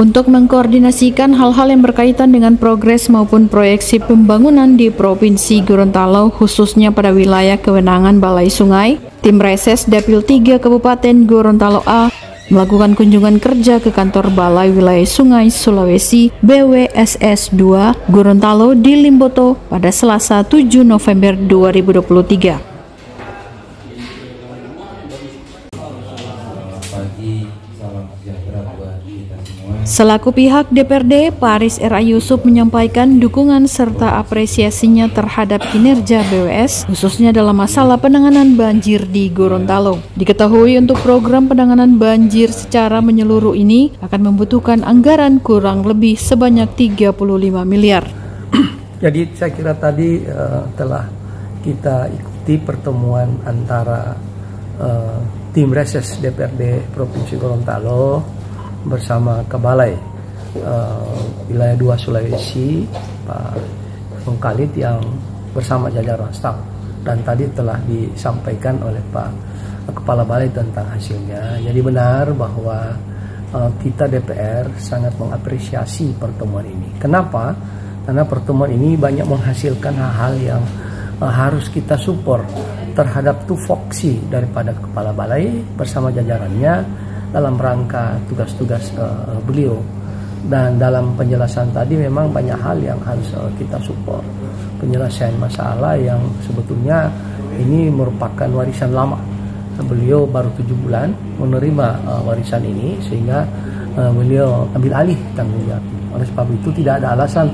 untuk mengkoordinasikan hal-hal yang berkaitan dengan progres maupun proyeksi pembangunan di Provinsi Gorontalo, khususnya pada wilayah kewenangan Balai Sungai. Tim Reses Dapil 3 Kabupaten Gorontalo A melakukan kunjungan kerja ke kantor Balai Wilayah Sungai Sulawesi BWSS 2 Gorontalo di Limboto pada Selasa 7 November 2023. Selaku pihak DPRD, Paris R.A. Yusuf menyampaikan dukungan serta apresiasinya terhadap kinerja BWS, khususnya dalam masalah penanganan banjir di Gorontalo. Diketahui untuk program penanganan banjir secara menyeluruh ini akan membutuhkan anggaran kurang lebih sebanyak 35 miliar. Jadi saya kira tadi telah kita ikuti pertemuan antara tim reses DPRD Provinsi Gorontalo bersama Kebalai wilayah 2 Sulawesi, Pak Khalid, yang bersama jajaran staf, dan tadi telah disampaikan oleh Pak Kepala Balai tentang hasilnya. Jadi benar bahwa kita DPR sangat mengapresiasi pertemuan ini. Kenapa? Karena pertemuan ini banyak menghasilkan hal-hal yang harus kita support terhadap tupoksi daripada Kepala Balai bersama jajarannya dalam rangka tugas-tugas beliau. Dan dalam penjelasan tadi memang banyak hal yang harus kita support. Penyelesaian masalah yang sebetulnya ini merupakan warisan lama. Beliau baru 7 bulan menerima warisan ini, sehingga beliau ambil alih tanggung jawab. Oleh sebab itu tidak ada alasan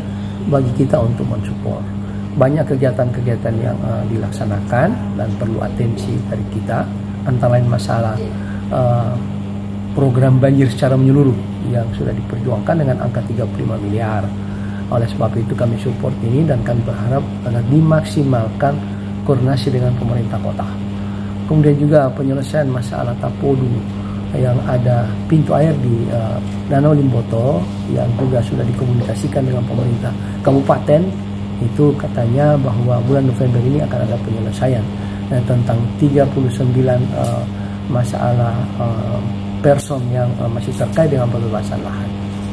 bagi kita untuk mensupport. Banyak kegiatan-kegiatan yang dilaksanakan dan perlu atensi dari kita, antara lain masalah program banjir secara menyeluruh yang sudah diperjuangkan dengan angka 35 miliar. Oleh sebab itu kami support ini, dan kami berharap agar dimaksimalkan koordinasi dengan pemerintah kota. Kemudian juga penyelesaian masalah Tapodu yang ada pintu air di Danau Limboto yang juga sudah dikomunikasikan dengan pemerintah kabupaten. Itu katanya bahwa bulan November ini akan ada penyelesaian tentang 39 masalah person yang masih terkait dengan pembebasan lahan.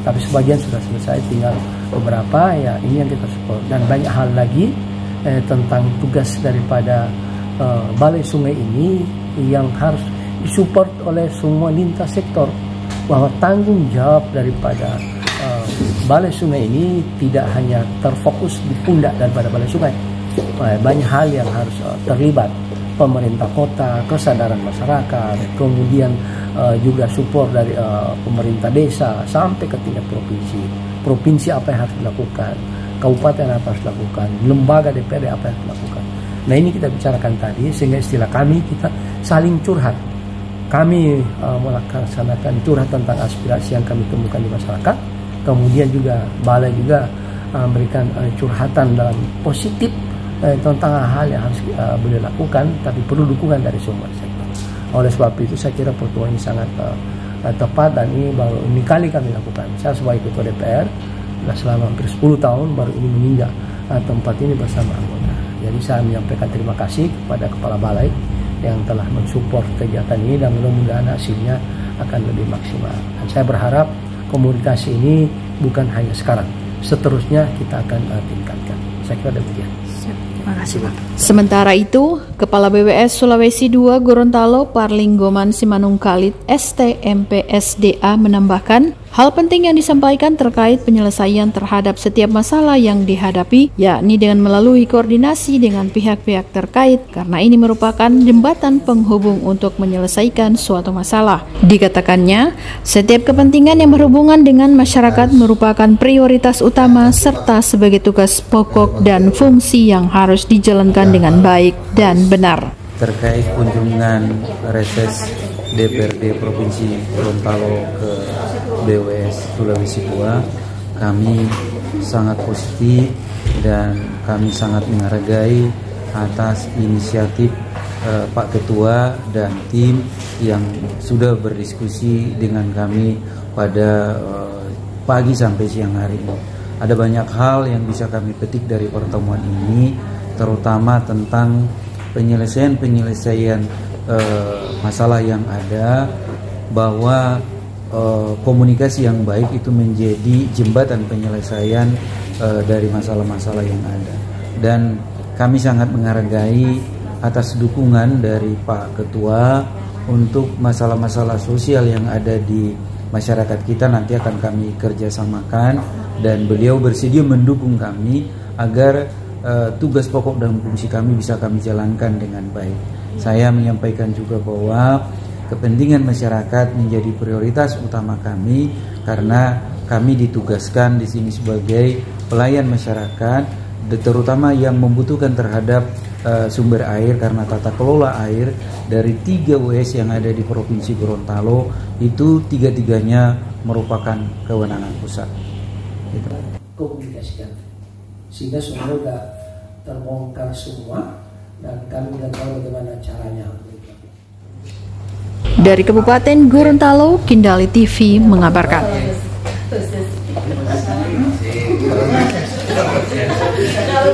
Tapi sebagian sudah selesai, tinggal beberapa, ya ini yang kita support. Dan banyak hal lagi tentang tugas daripada Balai Sungai ini yang harus disupport oleh semua lintas sektor, bahwa tanggung jawab daripada Balai Sungai ini tidak hanya terfokus di pundak daripada Balai Sungai. Banyak hal yang harus terlibat, pemerintah kota, kesadaran masyarakat, kemudian juga support dari pemerintah desa sampai ke tingkat provinsi. Provinsi apa yang harus dilakukan, kabupaten apa yang harus dilakukan, lembaga DPRD apa yang harus dilakukan. Nah, ini kita bicarakan tadi, sehingga istilah kami, kita saling curhat. Kami melaksanakan curhat tentang aspirasi yang kami temukan di masyarakat. Kemudian juga Balai juga memberikan curhatan dalam positif tentang hal yang harus beliau lakukan, tapi perlu dukungan dari semua sektor. Oleh sebab itu saya kira pertemuan ini sangat tepat, dan ini baru ini kali kami lakukan. Saya sebagai Ketua DPR sudah selama hampir 10 tahun baru ini menginjak tempat ini bersama anggota. Jadi saya menyampaikan terima kasih kepada Kepala Balai yang telah mensupport kegiatan ini, dan mudah-mudahan hasilnya akan lebih maksimal. Dan saya berharap komunikasi ini bukan hanya sekarang, seterusnya kita akan tingkatkan. Saya kira demikian. Terima kasih, Pak. Sementara itu, Kepala BWS Sulawesi 2 Gorontalo Parlinggoman Simanung Khalid STMPSDA menambahkan, hal penting yang disampaikan terkait penyelesaian terhadap setiap masalah yang dihadapi, yakni dengan melalui koordinasi dengan pihak-pihak terkait, karena ini merupakan jembatan penghubung untuk menyelesaikan suatu masalah. Dikatakannya, setiap kepentingan yang berhubungan dengan masyarakat merupakan prioritas utama serta sebagai tugas pokok dan fungsi yang harus dijalankan dengan baik dan benar. Terkait kunjungan reses DPRD Provinsi Gorontalo ke BWS Sulawesi 2, kami sangat positif dan kami sangat menghargai atas inisiatif Pak Ketua dan tim yang sudah berdiskusi dengan kami pada pagi sampai siang hari ini. Ada banyak hal yang bisa kami petik dari pertemuan ini, terutama tentang penyelesaian masalah yang ada, bahwa komunikasi yang baik itu menjadi jembatan penyelesaian dari masalah-masalah yang ada. Dan kami sangat menghargai atas dukungan dari Pak Ketua untuk masalah-masalah sosial yang ada di masyarakat kita, nanti akan kami kerjasamakan dan beliau bersedia mendukung kami agar tugas pokok dan fungsi kami bisa kami jalankan dengan baik. Saya menyampaikan juga bahwa kepentingan masyarakat menjadi prioritas utama kami karena kami ditugaskan di sini sebagai pelayan masyarakat, terutama yang membutuhkan terhadap sumber air, karena tata kelola air dari 3 WS yang ada di Provinsi Gorontalo itu 3-tiganya merupakan kewenangan pusat. Gitu. Komunikasikan sehingga semua sudah terbongkar semua dan kami tidak tahu bagaimana caranya. Dari Kabupaten Gorontalo, Kindali TV mengabarkan. Kalau